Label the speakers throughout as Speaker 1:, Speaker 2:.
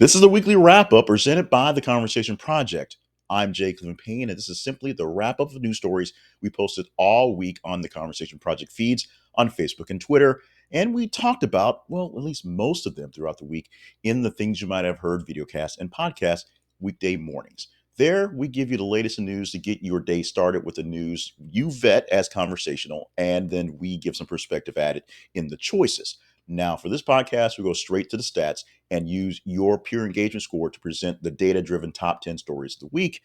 Speaker 1: This is the weekly wrap up presented by the Conversation Project. I'm Jay Cleveland Payne, and this is simply the wrap up of news stories we posted all week on the Conversation Project feeds on Facebook and Twitter. And we talked about, well, at least most of them throughout the week in the Things You Might Have Heard videocast and podcast weekday mornings. There, we give you the latest in news to get your day started with the news you vet as conversational, and then we give some perspective added in the choices. Now, for this podcast, we go straight to the stats and use your peer engagement score to present the data-driven top 10 stories of the week.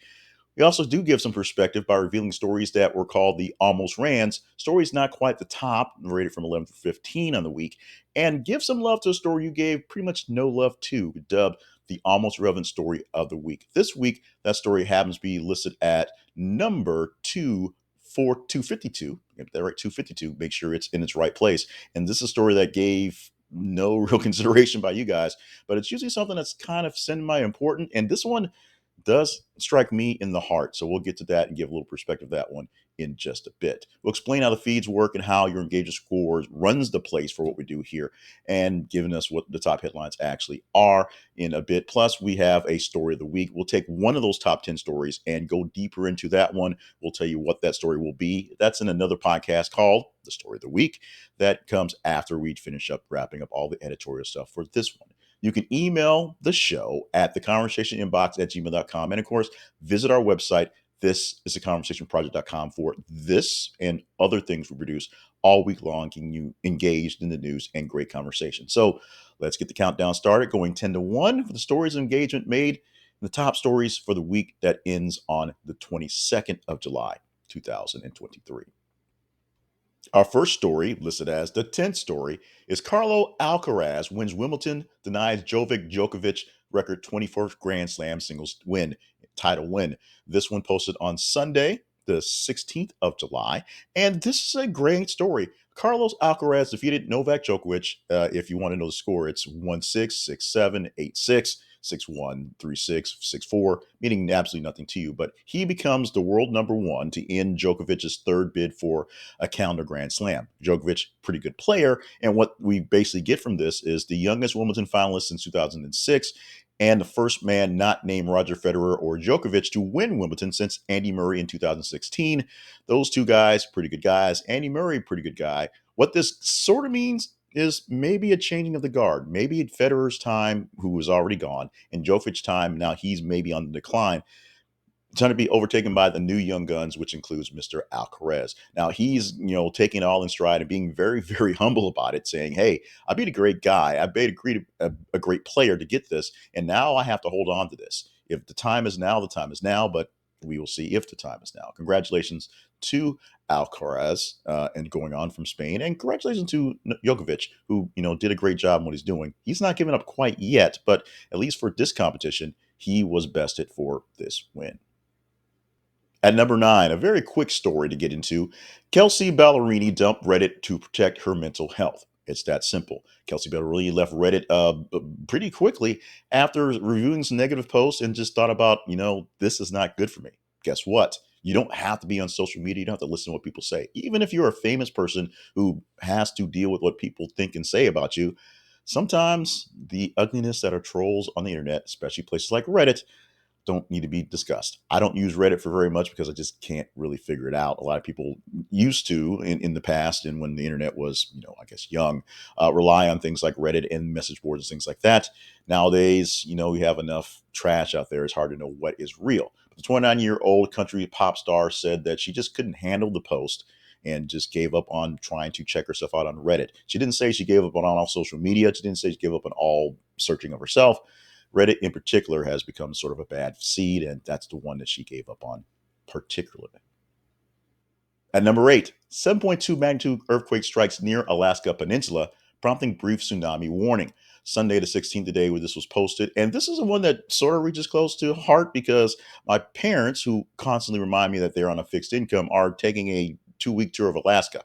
Speaker 1: We also do give some perspective by revealing stories that were called the almost rans, stories not quite the top, rated from 11 to 15 on the week, and give some love to a story you gave pretty much no love to, dubbed the almost relevant story of the week. This week, that story happens to be listed at number 252. Get that right, 252. Make sure it's in its right place. And this is a story that gave no real consideration by you guys, but it's usually something that's kind of semi-important. And this one does strike me in the heart. So we'll get to that and give a little perspective of that one in just a bit. We'll explain how the feeds work and how your engagement scores runs the place for what we do here and giving us what the top headlines actually are in a bit. Plus, we have a story of the week. We'll take one of those top 10 stories and go deeper into that one. We'll tell you what that story will be. That's in another podcast called The Story of the Week. That comes after we finish up wrapping up all the editorial stuff for this one. You can email the show at theconversationinbox@gmail.com. And of course, visit our website. This is theconversationproject.com for this and other things we produce all week long, keeping you engaged in the news and great conversation. So let's get the countdown started, going 10 to 1 for the stories of engagement made in the top stories for the week that ends on the 22nd of July, 2023. Our first story, listed as the 10th story, is Carlo Alcaraz wins Wimbledon, denies Novak Djokovic record 21st Grand Slam singles title win. This one posted on Sunday, the 16th of July, and this is a great story. Carlos Alcaraz defeated Novak Djokovic. If you want to know the score, it's 1-6, 6-7, 8-6. 6-1, 3-6, 6-4, meaning absolutely nothing to you. But he becomes the world number one to end Djokovic's third bid for a calendar Grand Slam. Djokovic, pretty good player. And what we basically get from this is the youngest Wimbledon finalist since 2006 and the first man not named Roger Federer or Djokovic to win Wimbledon since Andy Murray in 2016. Those two guys, pretty good guys. Andy Murray, pretty good guy. What this sort of means is maybe a changing of the guard. Maybe at Federer's time, who was already gone, and Djokovic's time, now he's maybe on the decline, trying to be overtaken by the new young guns, which includes Mr. Alcaraz. Now he's, taking it all in stride and being very, very humble about it, saying, "Hey, I beat a great guy. I beat a great player to get this, and now I have to hold on to this. If the time is now, the time is now. But we will see if the time is now." Congratulations to Alcaraz and going on from Spain, and congratulations to Djokovic, who did a great job in what he's doing. He's not giving up quite yet, but at least for this competition, he was bested for this win. At number 9, a very quick story to get into. Kelsea Ballerini dumped Reddit to protect her mental health. It's that simple. Kelsea Ballerini left Reddit pretty quickly after reviewing some negative posts and just thought about, this is not good for me. Guess what? You don't have to be on social media. You don't have to listen to what people say. Even if you're a famous person who has to deal with what people think and say about you, sometimes the ugliness that are trolls on the internet, especially places like Reddit, don't need to be discussed. I don't use Reddit for very much because I just can't really figure it out. A lot of people used to in the past, and when the internet was, I guess young, rely on things like Reddit and message boards and things like that. Nowadays, we have enough trash out there. It's hard to know what is real. But the 29-year-old country pop star said that she just couldn't handle the post and just gave up on trying to check herself out on Reddit. She didn't say she gave up on all social media. She didn't say she gave up on all searching of herself. Reddit in particular has become sort of a bad seed, and that's the one that she gave up on particularly. At number 8, 7.2 magnitude earthquake strikes near Alaska Peninsula, prompting brief tsunami warning. Sunday the 16th today where this was posted, and this is the one that sort of reaches close to heart because my parents, who constantly remind me that they're on a fixed income, are taking a 2-week tour of Alaska.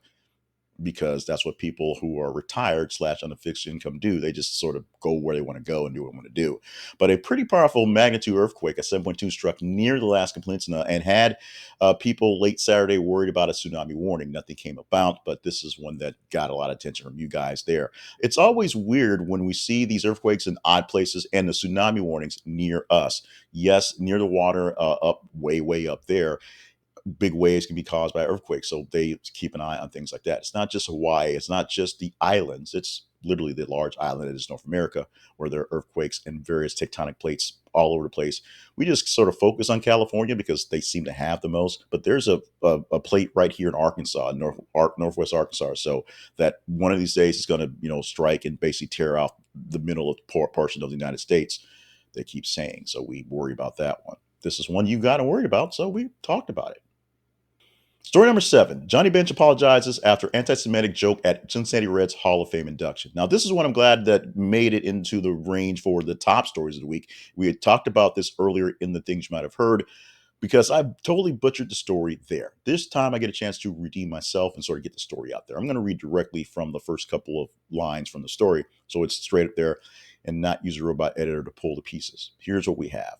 Speaker 1: because that's what people who are retired slash on a fixed income do. They just sort of go where they want to go and do what they want to do. But a pretty powerful magnitude earthquake, a 7.2, struck near the Alaska Peninsula and had people late Saturday worried about a tsunami warning. Nothing came about, but this is one that got a lot of attention from you guys there. It's always weird when we see these earthquakes in odd places and the tsunami warnings near us. Yes, near the water, up way up there, big waves can be caused by earthquakes. So they keep an eye on things like that. It's not just Hawaii. It's not just the islands. It's literally the large island that is North America, where there are earthquakes and various tectonic plates all over the place. We just sort of focus on California because they seem to have the most. But there's a plate right here in Arkansas, northwest Arkansas. So that one of these days is going to strike and basically tear off the middle of portion of the United States. They keep saying. So we worry about that one. This is one you got to worry about. So we talked about it. Story number 7. Johnny Bench apologizes after anti-Semitic joke at Cincinnati Reds Hall of Fame induction. Now, this is one I'm glad that made it into the range for the top stories of the week. We had talked about this earlier in the things you might have heard, because I totally butchered the story there. This time I get a chance to redeem myself and sort of get the story out there. I'm going to read directly from the first couple of lines from the story, so it's straight up there and not use a robot editor to pull the pieces. Here's what we have.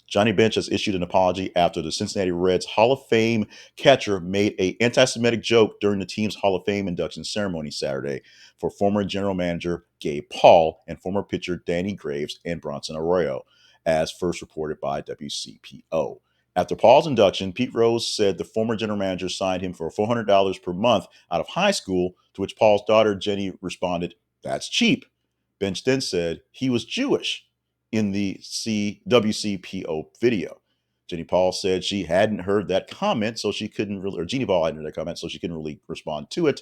Speaker 1: Johnny Bench has issued an apology after the Cincinnati Reds Hall of Fame catcher made an anti-Semitic joke during the team's Hall of Fame induction ceremony Saturday for former general manager Gabe Paul and former pitcher Danny Graves and Bronson Arroyo, as first reported by WCPO. After Paul's induction, Pete Rose said the former general manager signed him for $400 per month out of high school, to which Paul's daughter Jenny responded, "That's cheap." Bench then said he was Jewish in the WCPO video. Jenny Paul said she hadn't heard that comment, so she couldn't really, or Jeannie Paul hadn't heard that comment, so she couldn't really respond to it.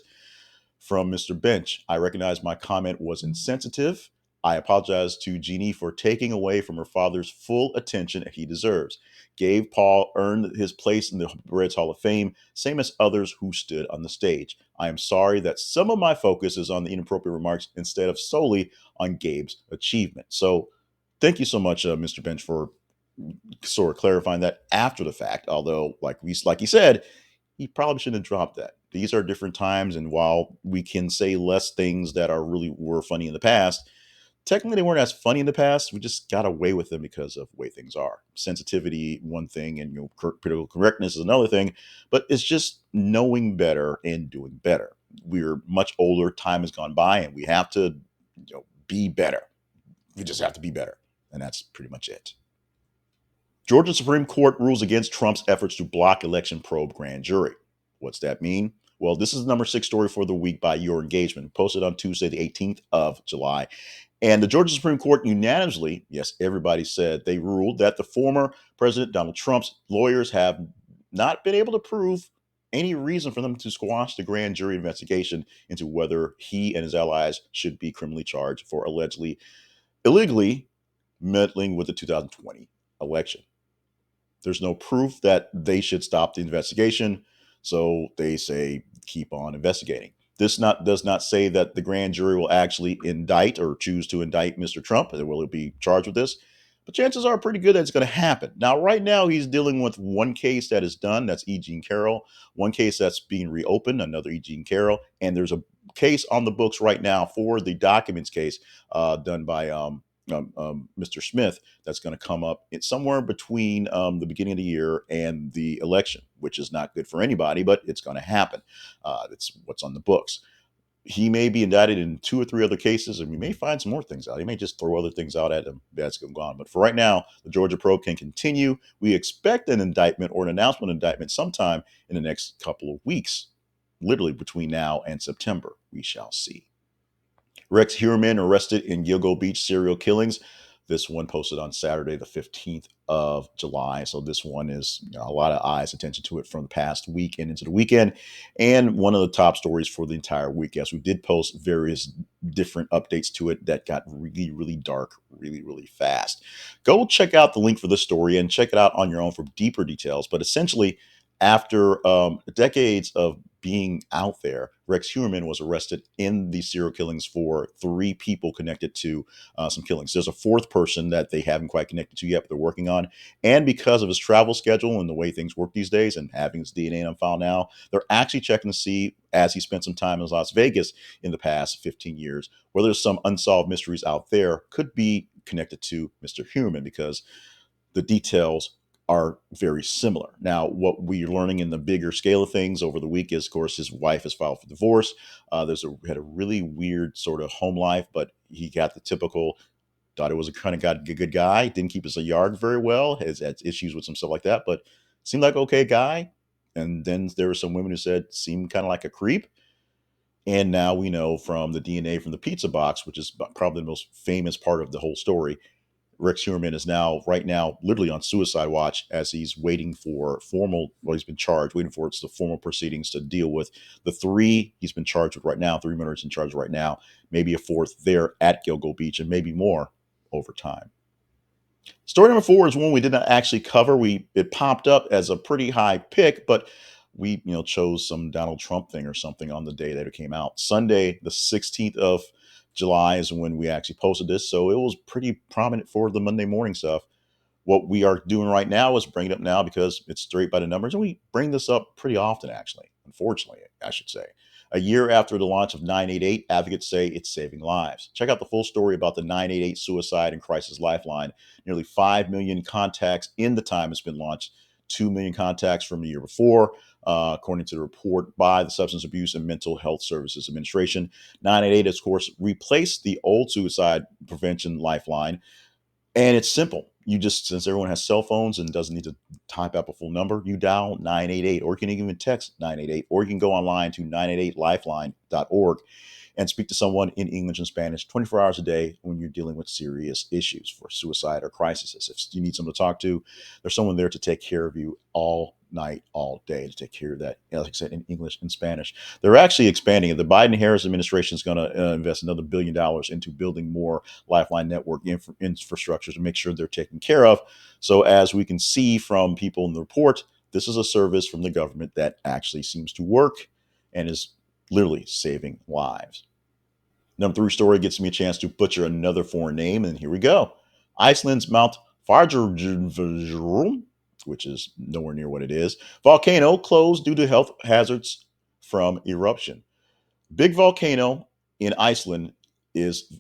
Speaker 1: From Mr. Bench, I recognize my comment was insensitive. I apologize to Jeannie for taking away from her father's full attention he deserves. Gabe Paul earned his place in the Reds Hall of Fame, same as others who stood on the stage. I am sorry that some of my focus is on the inappropriate remarks instead of solely on Gabe's achievement. So thank you so much, Mr. Bench, for sort of clarifying that after the fact. Although, like he said, he probably shouldn't have dropped that. These are different times, and while we can say less things that were funny in the past, technically they weren't as funny in the past. We just got away with them because of the way things are. Sensitivity, one thing, and critical correctness is another thing. But it's just knowing better and doing better. We're much older. Time has gone by, and we have to, be better. We just have to be better, and that's pretty much it. Georgia Supreme Court rules against Trump's efforts to block election probe grand jury. What's that mean? Well, this is the number 6 story for the week by Your Engagement, posted on Tuesday, the 18th of July. And the Georgia Supreme Court unanimously, yes, everybody said, they ruled that the former President Donald Trump's lawyers have not been able to prove any reason for them to squash the grand jury investigation into whether he and his allies should be criminally charged for allegedly illegally meddling with the 2020 election. There's no proof that they should stop the investigation, so they say keep on investigating. This does not say that the grand jury will actually indict or choose to indict Mr. Trump. Will it be charged with this? But chances are pretty good that it's going to happen. Now, right now, he's dealing with one case that is done. That's E. Jean Carroll. One case that's being reopened, another E. Jean Carroll. And there's a case on the books right now for the documents case done by Mr. Smith that's going to come up somewhere between the beginning of the year and the election, which is not good for anybody, but it's going to happen. It's what's on the books. He may be indicted in 2 or 3 other cases, and we may find some more things out. He may just throw other things out at him that's going on. But for right now, the Georgia probe can continue. We expect an indictment or an announcement indictment sometime in the next couple of weeks, literally between now and September. We shall see. Rex Heuermann arrested in Gilgo Beach serial killings. This one posted on Saturday, the 15th of July. So this one is a lot of eyes attention to it from the past week and into the weekend. And one of the top stories for the entire week. Yes, we did post various different updates to it that got really dark really fast. Go check out the link for this story and check it out on your own for deeper details. But essentially, after decades of being out there, Rex Heuermann was arrested in these serial killings for three people connected to some killings. There's a fourth person that they haven't quite connected to yet, but they're working on. And because of his travel schedule and the way things work these days and having his DNA on file now, they're actually checking to see, as he spent some time in Las Vegas in the past 15 years, whether there's some unsolved mysteries out there could be connected to Mr. Heuermann, because the details are very similar. Now, what we're learning in the bigger scale of things over the week is, of course, his wife has filed for divorce. Had a really weird sort of home life, but he got the typical. Thought it was a kind of good guy. Didn't keep his yard very well. Has had issues with some stuff like that, but seemed like okay guy. And then there were some women who said seemed kind of like a creep. And now we know from the DNA from the pizza box, which is probably the most famous part of the whole story, Rex Heuermann is now, right now, literally on suicide watch as he's waiting for formal, well, he's been charged, waiting for the formal proceedings to deal with the three he's been charged with right now, three murders in charge right now, maybe a fourth there at Gilgo Beach, and maybe more over time. Story number four is one we did not actually cover. It popped up as a pretty high pick, but we chose some Donald Trump thing or something on the day that it came out. Sunday, the 16th of July is when we actually posted this, so it was pretty prominent for the Monday morning stuff. What we are doing right now is bring it up now because it's straight by the numbers, and we bring this up pretty often, actually. Unfortunately, I should say. A year after the launch of 988, advocates say it's saving lives. Check out the full story about the 988 suicide and crisis lifeline. Nearly 5 million contacts in the time it's been launched, 2 million contacts from the year before, according to the report by the Substance Abuse and Mental Health Services Administration. 988, of course, replaced the old suicide prevention lifeline. And it's simple. You just, since everyone has cell phones and doesn't need to type out a full number, you dial 988, or you can even text 988, or you can go online to 988lifeline.org and speak to someone in English and Spanish 24 hours a day when you're dealing with serious issues for suicide or crises. If you need someone to talk to, there's someone there to take care of you all night, all day, to take care of that, like I said, in English and Spanish. They're actually expanding it. The Biden-Harris administration is going to invest another $1 billion into building more Lifeline network infrastructure to make sure they're taken care of. So as we can see from people in the report, this is a service from the government that actually seems to work and is literally saving lives. Number three story gets me a chance to butcher another foreign name, and here we go. Iceland's Mount Fagradalsfjall, which is nowhere near what it is, volcano closed due to health hazards from eruption. Big volcano in Iceland is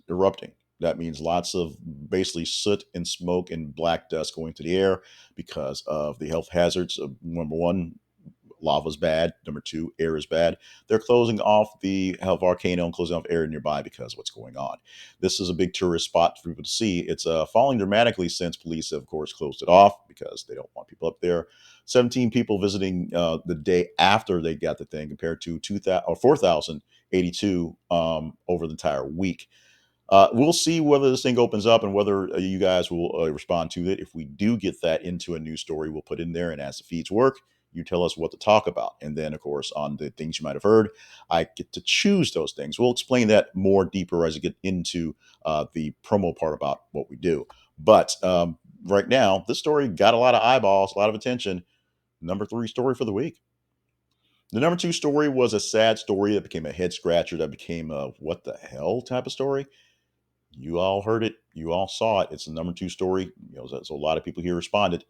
Speaker 1: erupting. That means lots of basically soot and smoke and black dust going to the air because of the health hazards. Number one, lava's bad. Number two, air is bad. They're closing off the volcano and closing off air nearby because of what's going on. This is a big tourist spot for people to see. It's falling dramatically since police have, of course, closed it off because they don't want people up there. 17 people visiting the day after they got the thing, compared to 2,000 or 4,082 over the entire week. We'll see whether this thing opens up and whether you guys will respond to it. If we do get that into a news story, we'll put in there. And as the feeds work, you tell us what to talk about. And then, of course, on the things you might have heard, I get to choose those things. We'll explain that more deeper as I get into the promo part about what we do. But right now, this story got a lot of eyeballs, a lot of attention. Number three story for the week. The number two story was a sad story that became a head scratcher, that became a what the hell type of story. You all heard it. You all saw it. It's the number two story. So a lot of people here responded.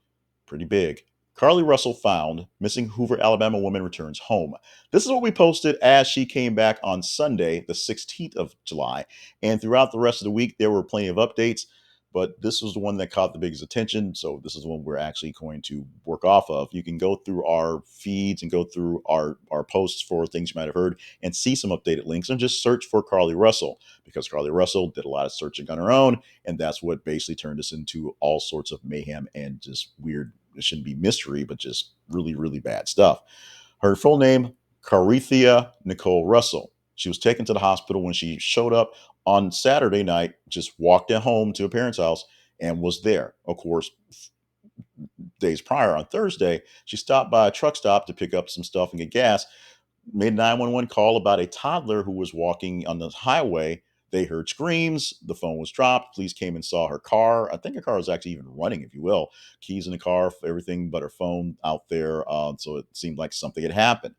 Speaker 1: Pretty big. Carlee Russell found missing Hoover, Alabama woman returns home. This is what we posted as she came back on Sunday, the 16th of July. And throughout the rest of the week, there were plenty of updates, but this was the one that caught the biggest attention. So this is one we're actually going to work off of. You can go through our feeds and go through our posts for things you might have heard and see some updated links, and just search for Carlee Russell, because Carlee Russell did a lot of searching on her own. And that's what basically turned us into all sorts of mayhem and just weird, it shouldn't be mystery, but just really, really bad stuff. Her full name, Carithia Nicole Russell. She was taken to the hospital when she showed up on Saturday night, just walked at home to a parent's house and was there. Of course, days prior on Thursday, she stopped by a truck stop to pick up some stuff and get gas, made a 911 call about a toddler who was walking on the highway. They heard screams. The phone was dropped. Police came and saw her car. I think her car was actually even running, if you will. Keys in the car, everything but her phone out there. So it seemed like something had happened.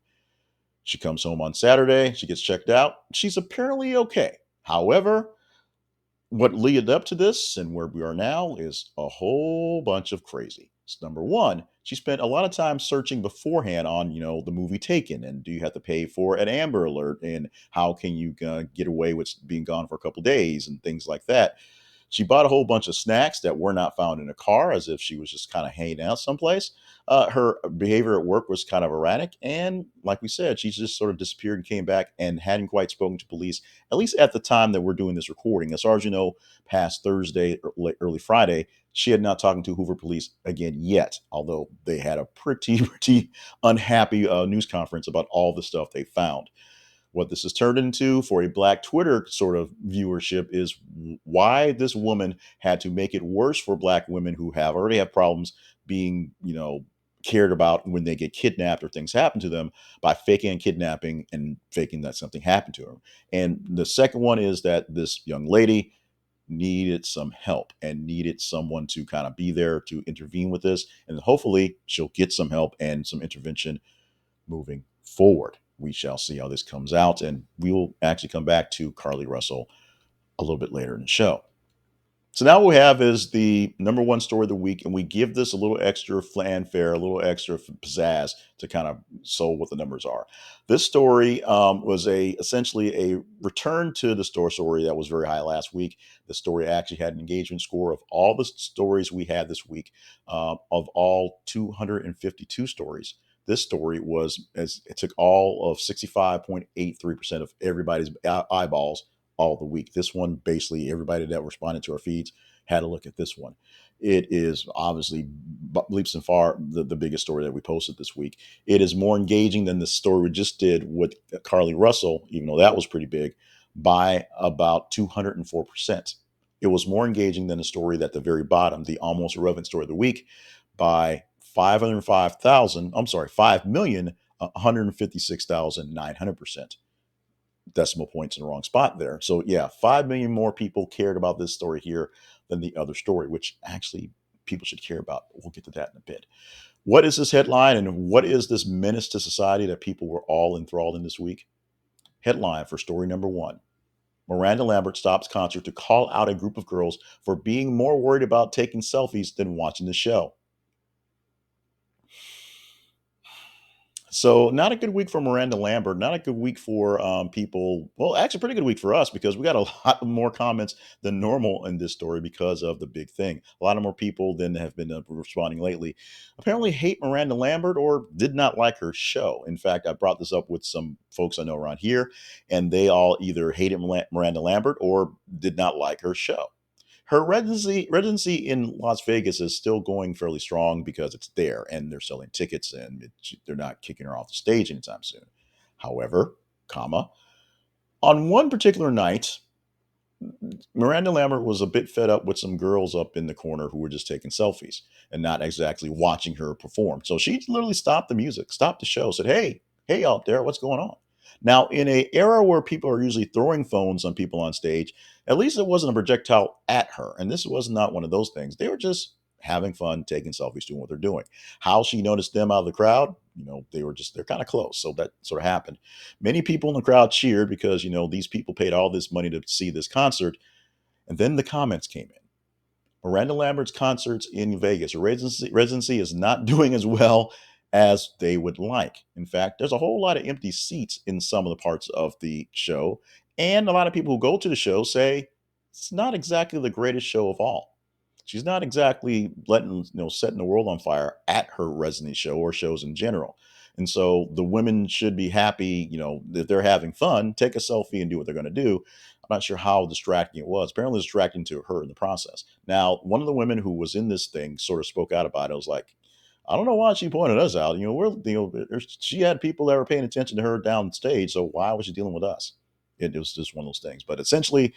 Speaker 1: She comes home on Saturday. She gets checked out. She's apparently okay. However, what led up to this and where we are now is a whole bunch of crazy. It's number one, she spent a lot of time searching beforehand on, the movie Taken, and do you have to pay for an Amber Alert, and how can you get away with being gone for a couple days and things like that. She bought a whole bunch of snacks that were not found in a car, as if she was just kind of hanging out someplace. Her behavior at work was kind of erratic. And like we said, she just sort of disappeared and came back and hadn't quite spoken to police, at least at the time that we're doing this recording. As far as you know, past Thursday, early Friday, she had not talked to Hoover police again yet, although they had a pretty, pretty unhappy news conference about all the stuff they found. What this has turned into for a Black Twitter sort of viewership is why this woman had to make it worse for Black women who already have problems being, cared about when they get kidnapped or things happen to them, by faking a kidnapping and faking that something happened to her. And the second one is that this young lady needed some help and needed someone to kind of be there to intervene with this. And hopefully she'll get some help and some intervention moving forward. We shall see how this comes out, and we will actually come back to Carlee Russell a little bit later in the show. So now what we have is the number one story of the week, and we give this a little extra fanfare, a little extra pizzazz to kind of show what the numbers are. This story was essentially a return to the story that was very high last week. The story actually had an engagement score of all the stories we had this week, of all 252 stories. This story it took all of 65.83% of everybody's eyeballs all the week. This one, basically, everybody that responded to our feeds had a look at this one. It is obviously leaps and far the biggest story that we posted this week. It is more engaging than the story we just did with Carlee Russell, even though that was pretty big, by about 204%. It was more engaging than the story at the very bottom, the almost irrelevant story of the week, by 5,156,900%. Decimal points in the wrong spot there. So yeah, 5 million more people cared about this story here than the other story, which actually people should care about. We'll get to that in a bit. What is this headline, and what is this menace to society that people were all enthralled in this week? Headline for story number one: Miranda Lambert stops concert to call out a group of girls for being more worried about taking selfies than watching the show. So not a good week for Miranda Lambert. Not a good week for people. Well, actually, pretty good week for us, because we got a lot more comments than normal in this story because of the big thing. A lot of more people than have been responding lately apparently hate Miranda Lambert or did not like her show. In fact, I brought this up with some folks I know around here, and they all either hated Miranda Lambert or did not like her show. Her residency in Las Vegas is still going fairly strong because it's there and they're selling tickets, and they're not kicking her off the stage anytime soon. However, on one particular night, Miranda Lambert was a bit fed up with some girls up in the corner who were just taking selfies and not exactly watching her perform. So she literally stopped the music, stopped the show, said, hey out there, what's going on? Now, in an era where people are usually throwing phones on people on stage, at least it wasn't a projectile at her. And this was not one of those things. They were just having fun, taking selfies, doing what they're doing. How she noticed them out of the crowd, they're kind of close. So that sort of happened. Many people in the crowd cheered because, these people paid all this money to see this concert. And then the comments came in. Miranda Lambert's concerts in Vegas, her residency is not doing as well as they would like. In fact, there's a whole lot of empty seats in some of the parts of the show. And a lot of people who go to the show say it's not exactly the greatest show of all. She's not exactly setting the world on fire at her residency show or shows in general. And so the women should be happy, that they're having fun, take a selfie and do what they're going to do. I'm not sure how distracting it was. Apparently, it's distracting to her in the process. Now, one of the women who was in this thing sort of spoke out about it. It was like, I don't know why she pointed us out. She had people that were paying attention to her down stage. So why was she dealing with us? It was just one of those things. But essentially,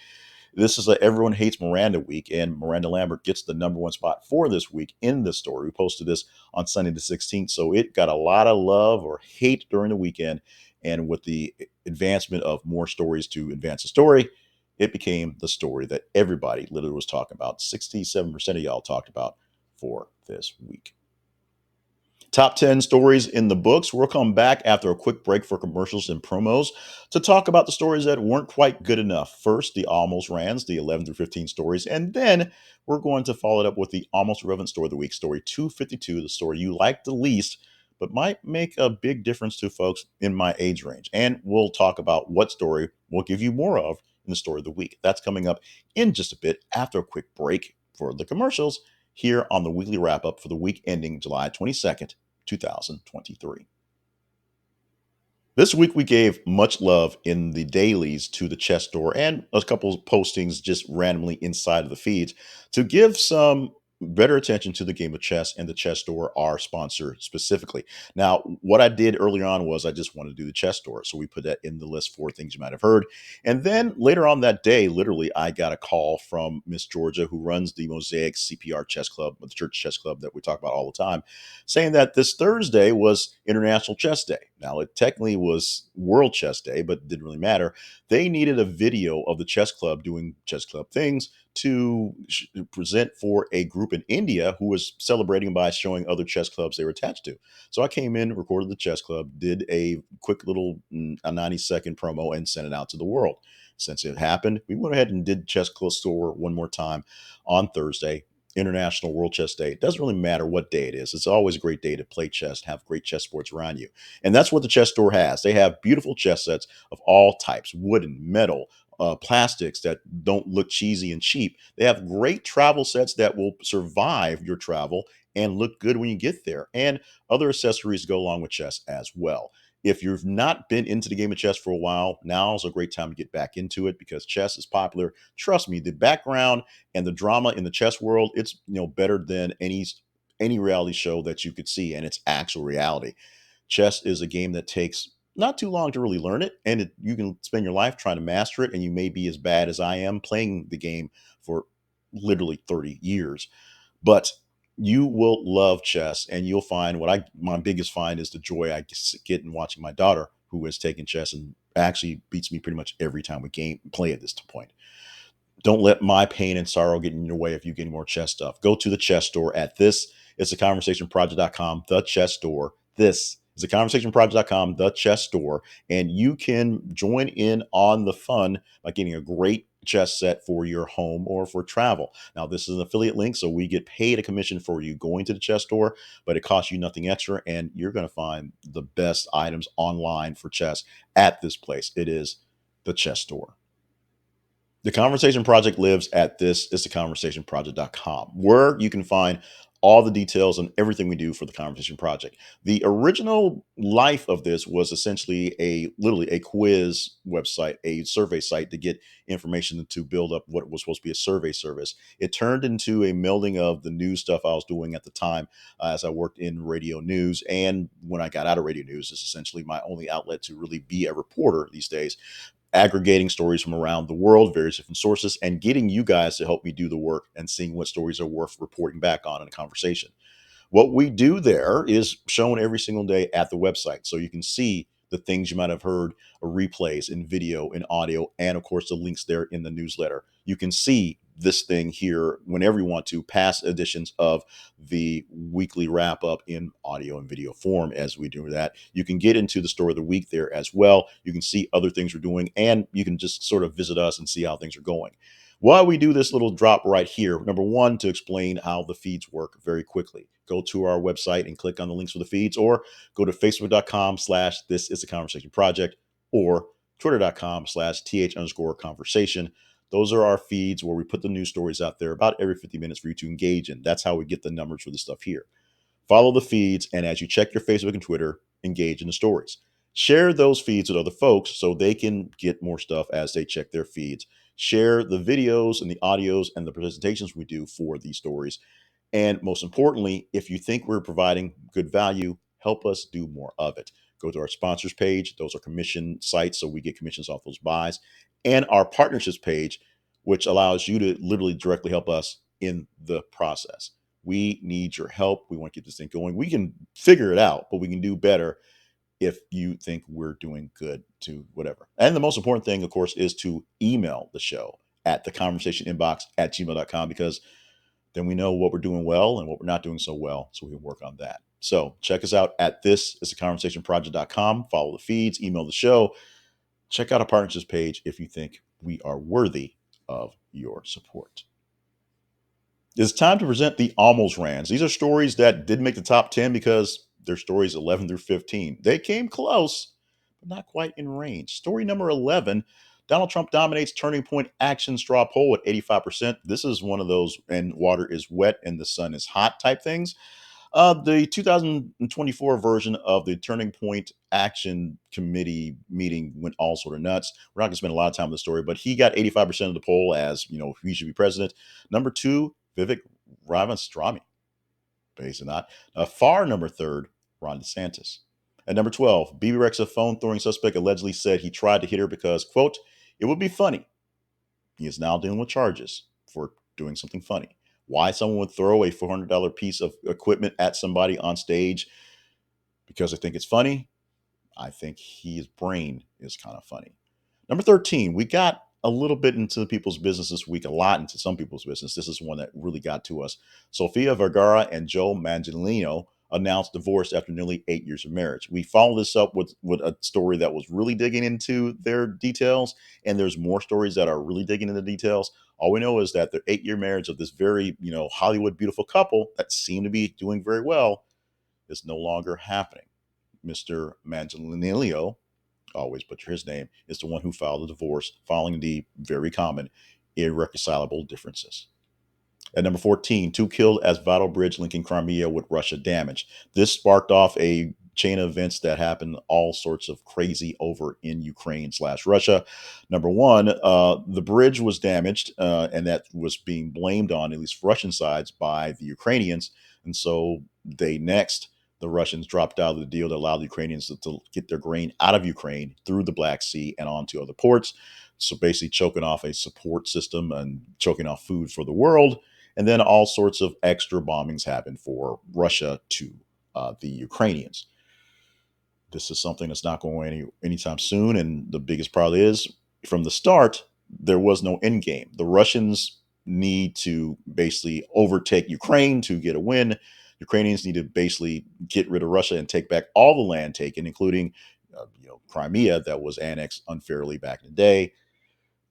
Speaker 1: this is a everyone hates Miranda week, and Miranda Lambert gets the number one spot for this week in this story. We posted this on Sunday the 16th, so it got a lot of love or hate during the weekend. And with the advancement of more stories to advance the story, it became the story that everybody literally was talking about. 67% of y'all talked about for this week. Top 10 stories in the books. We'll come back after a quick break for commercials and promos to talk about the stories that weren't quite good enough. First, the almost rans, the 11 through 15 stories, and then we're going to follow it up with the almost relevant story of the week, story 252, the story you like the least, but might make a big difference to folks in my age range. And we'll talk about what story we'll give you more of in the story of the week. That's coming up in just a bit after a quick break for the commercials here on the weekly wrap up for the week ending July 22nd. 2023. This week we gave much love in the dailies to the chess store and a couple of postings just randomly inside of the feeds to give some better attention to the game of chess and the chess store, our sponsor specifically. Now, what I did earlier on was I just wanted to do the chess store. So we put that in the list for things you might have heard. And then later on that day, literally, I got a call from Miss Georgia, who runs the Mosaic CPR Chess Club, the church chess club that we talk about all the time, saying that this Thursday was International Chess Day. Now, it technically was World Chess Day, but it didn't really matter. They needed a video of the chess club doing chess club things to present for a group in India who was celebrating by showing other chess clubs they were attached to. So I came in, recorded the chess club, did a quick little a 90-second promo, and sent it out to the world. Since it happened, we went ahead and did Chess Club Store one more time on Thursday. International World Chess Day. It doesn't really matter what day it is. It's always a great day to play chess, have great chess sports around you. And that's what the chess store has. They have beautiful chess sets of all types, wooden, metal, plastics that don't look cheesy and cheap. They have great travel sets that will survive your travel and look good when you get there. And other accessories go along with chess as well. If you've not been into the game of chess for a while, now is a great time to get back into it because chess is popular. Trust me, the background and the drama in the chess world, it's better than any reality show that you could see, and it's actual reality. Chess is a game that takes not too long to really learn it, and you can spend your life trying to master it, and you may be as bad as I am playing the game for literally 30 years. But you will love chess, and you'll find my biggest find is the joy I get in watching my daughter, who has taken chess and actually beats me pretty much every time we play at this point. Don't let my pain and sorrow get in your way of you getting more chess stuff. Go to the chess store at this. It's a conversationproject.com, the chess store. This is a conversationproject.com, the chess store. And you can join in on the fun by getting a great chess set for your home or for travel. Now, this is an affiliate link, so we get paid a commission for you going to the chess store, but it costs you nothing extra. And you're going to find the best items online for chess at this place. It is the chess store. The Conversation Project lives at this is theconversationproject.com, where you can find all the details on everything we do for the Conversation Project. The original life of this was essentially literally a quiz website, a survey site to get information to build up what was supposed to be a survey service. It turned into a melding of the news stuff I was doing at the time as I worked in radio news. And when I got out of radio news, it's essentially my only outlet to really be a reporter these days, aggregating stories from around the world, various different sources, and getting you guys to help me do the work and seeing what stories are worth reporting back on in a conversation. What we do there is shown every single day at the website. So you can see the things you might have heard, replays in video, in audio, and of course the links there in the newsletter. You can see this thing here whenever you want to, past editions of the weekly wrap up in audio and video form as we do that. You can get into the story of the week there as well. You can see other things we're doing, and you can just sort of visit us and see how things are going. Why we do this little drop right here, number one, to explain how the feeds work very quickly. Go to our website and click on the links for the feeds, or go to facebook.com/this is a conversation project, or twitter.com/th_conversation. Those are our feeds where we put the news stories out there about every 50 minutes for you to engage in. That's how we get the numbers for the stuff here. Follow the feeds, and as you check your Facebook and Twitter, engage in the stories. Share those feeds with other folks so they can get more stuff as they check their feeds. Share the videos and the audios and the presentations we do for these stories. And most importantly, if you think we're providing good value, help us do more of it. Go to our sponsors page. Those are commission sites, so we get commissions off those buys. And our partnerships page, which allows you to literally directly help us in the process. We need your help. We want to get this thing going. We can figure it out, but we can do better if you think we're doing good to whatever. And the most important thing, of course, is to email the show at theconversationinbox@gmail.com, because then we know what we're doing well and what we're not doing so well, so we can work on that. So check us out at thisisaconversationproject.com. Follow the feeds, email the show. Check out our partnerships page if you think we are worthy of your support. It's time to present the almost rans. These are stories that didn't make the top 10 because they're stories 11 through 15. They came close, but not quite in range. Story number 11, Donald Trump dominates turning point action straw poll at 85%. This is one of those, and water is wet and the sun is hot type things. The 2024 version of the Turning Point Action Committee meeting went all sort of nuts. We're not going to spend a lot of time on the story, but he got 85% of the poll as, he should be president. Number two, Vivek Ramaswamy, basically not. Far number third, Ron DeSantis. At number 12, BB Rexa phone throwing suspect allegedly said he tried to hit her because, quote, it would be funny. He is now dealing with charges for doing something funny. Why someone would throw a $400 piece of equipment at somebody on stage because I think it's funny. I think his brain is kind of funny. Number 13, we got a little bit into people's business this week, a lot into some people's business. This is one that really got to us. Sofia Vergara and Joe Manganiello announced divorce after nearly 8 years of marriage. We followed this up with a story that was really digging into their details, and there's more stories that are really digging into the details. All we know is that the 8-year marriage of this very, Hollywood beautiful couple that seemed to be doing very well is no longer happening. Mr. Manganiello, always butcher his name, is the one who filed the divorce following the very common irreconcilable differences. At number 14, two killed as vital bridge linking Crimea with Russia damaged. This sparked off a chain of events that happened all sorts of crazy over in Ukraine/Russia. Number one, the bridge was damaged, and that was being blamed on, at least Russian sides, by the Ukrainians. And so the Russians dropped out of the deal that allowed the Ukrainians to get their grain out of Ukraine through the Black Sea and onto other ports. So basically choking off a support system and choking off food for the world. And then all sorts of extra bombings happened for Russia to the Ukrainians. This is something that's not going anytime soon. And the biggest problem is, from the start, there was no end game. The Russians need to basically overtake Ukraine to get a win. Ukrainians need to basically get rid of Russia and take back all the land taken, including Crimea that was annexed unfairly back in the day.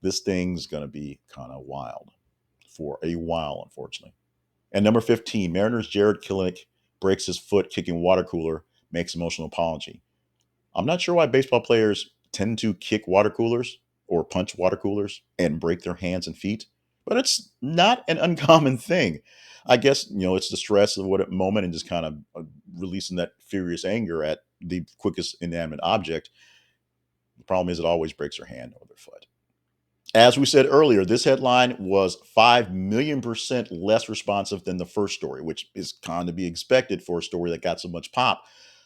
Speaker 1: This thing's going to be kind of wild for a while, unfortunately. And number 15, Mariners' Jared Kelenic breaks his foot kicking water cooler, makes emotional apology. I'm not sure why baseball players tend to kick water coolers or punch water coolers and break their hands and feet, but it's not an uncommon thing. I guess, it's the stress of what moment and just kind of releasing that furious anger at the quickest inanimate object. The problem is it always breaks their hand or their foot. As we said earlier, this headline was 5,000,000% less responsive than the first story, which is kind of to be expected for a story that got so much pop.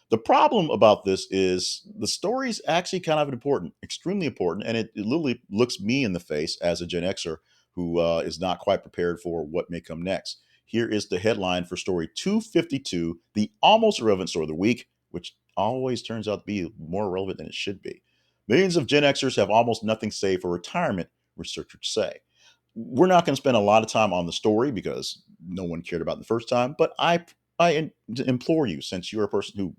Speaker 1: The problem about this is the story is actually kind of important, extremely important, and it literally looks me in the face as a Gen Xer who is not quite prepared for what may come next. Here is the headline for story 252, the almost irrelevant story of the week, which always turns out to be more relevant than it should be. Millions of Gen Xers have almost nothing saved for retirement, researchers say. We're not going to spend a lot of time on the story because no one cared about it the first time, but I implore you, since you're a person who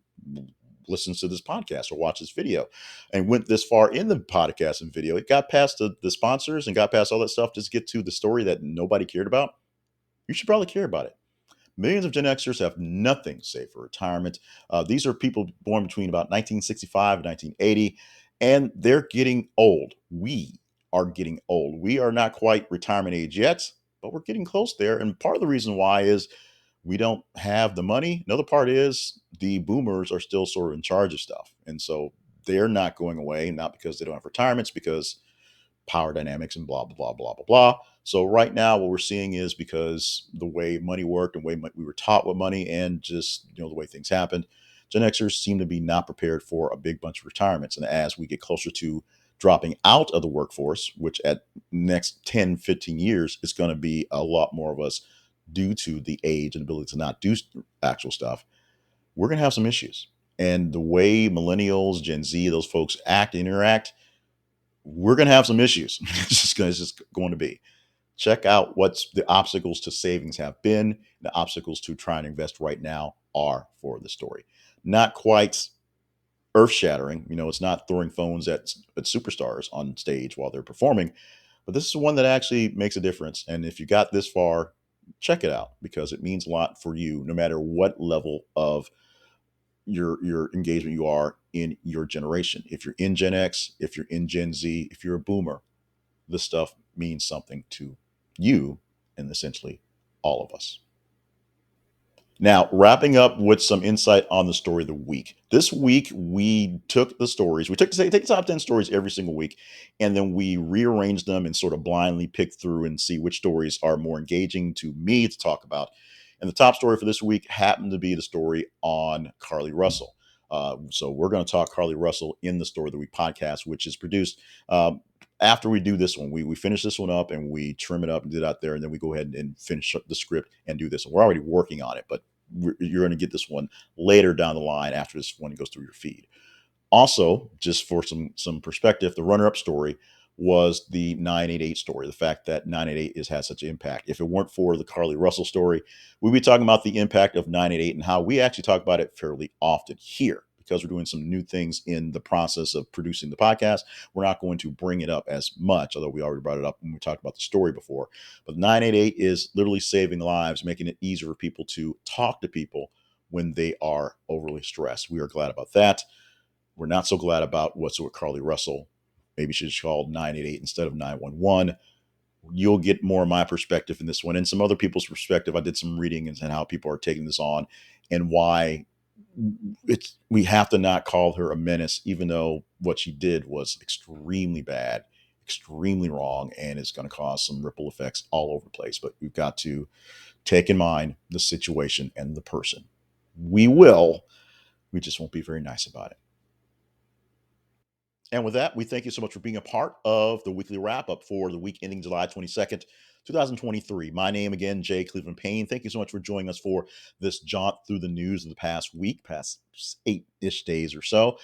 Speaker 1: listens to this podcast or watches video and went this far in the podcast and video, it got past the sponsors and got past all that stuff, just get to the story that nobody cared about. You should probably care about it. Millions of Gen Xers have nothing saved for retirement. These are people born between about 1965 and 1980, and they're getting old. We are getting old. We are not quite retirement age yet, but we're getting close there. And part of the reason why is we don't have the money. Another part is the boomers are still sort of in charge of stuff. And so they're not going away, not because they don't have retirements, because power dynamics and blah, blah, blah, blah, blah, blah. So right now what we're seeing is because the way money worked and the way we were taught with money and just, the way things happened, Gen Xers seem to be not prepared for a big bunch of retirements. And as we get closer to dropping out of the workforce, which at next 10, 15 years is going to be a lot more of us due to the age and ability to not do actual stuff, we're going to have some issues. And the way millennials, Gen Z, those folks act, interact, we're going to have some issues. It's just going to be. check out what's the obstacles to savings have been. The obstacles to trying to invest right now are for the story. Not quite earth shattering. It's not throwing phones at superstars on stage while they're performing, but this is one that actually makes a difference. And if you got this far, check it out because it means a lot for you, no matter what level of your engagement you are in your generation. If you're in Gen X, if you're in Gen Z, if you're a boomer, this stuff means something to you and essentially all of us. Now, wrapping up with some insight on the story of the week. This week, we took the stories, we take the top 10 stories every single week, and then we rearranged them and sort of blindly picked through and see which stories are more engaging to me to talk about. And the top story for this week happened to be the story on Carlee Russell. So we're going to talk Carlee Russell in the Story of the Week podcast, which is produced after we do this one. We finish this one up and we trim it up and do it out there, and then we go ahead and finish up the script and do this. And we're already working on it, but you're going to get this one later down the line after this one goes through your feed. Also, just for some perspective, the runner-up story was the 988 story. The fact that 988 has had such an impact. If it weren't for the Carlee Russell story, we'd be talking about the impact of 988 and how we actually talk about it fairly often here. Because we're doing some new things in the process of producing the podcast, we're not going to bring it up as much, although we already brought it up when we talked about the story before. But 988 is literally saving lives, making it easier for people to talk to people when they are overly stressed. We are glad about that. We're not so glad about what's with Carlee Russell. Maybe she should call 988 instead of 911. You'll get more of my perspective in this one and some other people's perspective. I did some reading and how people are taking this on and why we have to not call her a menace, even though what she did was extremely bad, extremely wrong, and it's going to cause some ripple effects all over the place. But we've got to take in mind the situation and the person. We will. We just won't be very nice about it. And with that, we thank you so much for being a part of the weekly wrap up for the week ending July 22nd, 2023. My name again, Jay Cleveland Payne. Thank you so much for joining us for this jaunt through the news of the past week, past 8-ish days or so.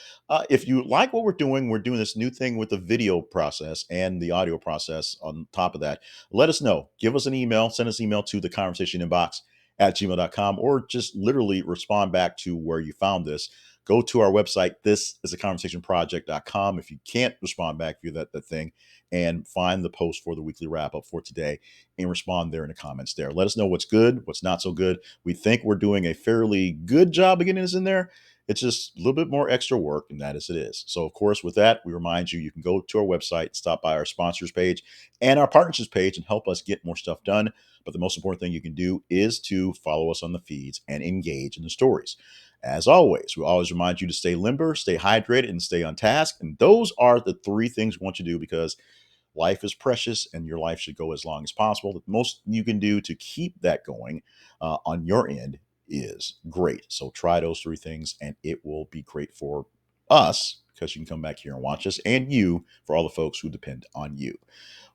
Speaker 1: If you like what we're doing this new thing with the video process and the audio process on top of that. Let us know. Give us an email. Send us an email to the conversation inbox at gmail.com or just literally respond back to where you found this. Go to our website. This is a conversationproject.com. If you can't respond back via that thing, and find the post for the weekly wrap up for today and respond there in the comments there. Let us know what's good, what's not so good. We think we're doing a fairly good job of getting this in there. It's just a little bit more extra work, and that is it is. So, of course, with that, we remind you, you can go to our website, stop by our sponsors page and our partnerships page and help us get more stuff done. But the most important thing you can do is to follow us on the feeds and engage in the stories. As always, we always remind you to stay limber, stay hydrated, and stay on task. And those are the three things we want you to do because life is precious and your life should go as long as possible. The most you can do to keep that going on your end is great. So try those three things and it will be great for us because you can come back here and watch us, and you for all the folks who depend on you.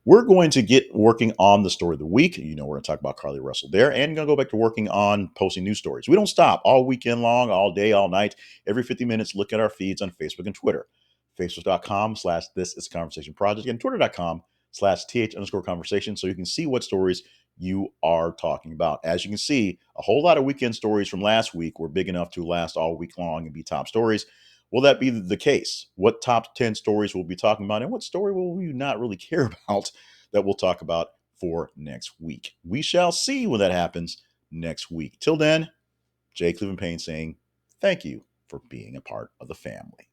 Speaker 1: We're going to get working on the story of the week. We're going to talk about Carlee Russell there and going to go back to working on posting news stories. We don't stop all weekend long, all day, all night. Every 50 minutes, look at our feeds on Facebook and Twitter. Facebook.com/This Is Conversation Project and Twitter.com/TH_conversation. So you can see what stories you are talking about. As you can see, a whole lot of weekend stories from last week were big enough to last all week long and be top stories. Will that be the case? What top 10 stories we'll be talking about, and what story will we not really care about that we'll talk about for next week? We shall see when that happens next week. Till then, Jay Cleveland Payne saying thank you for being a part of the family.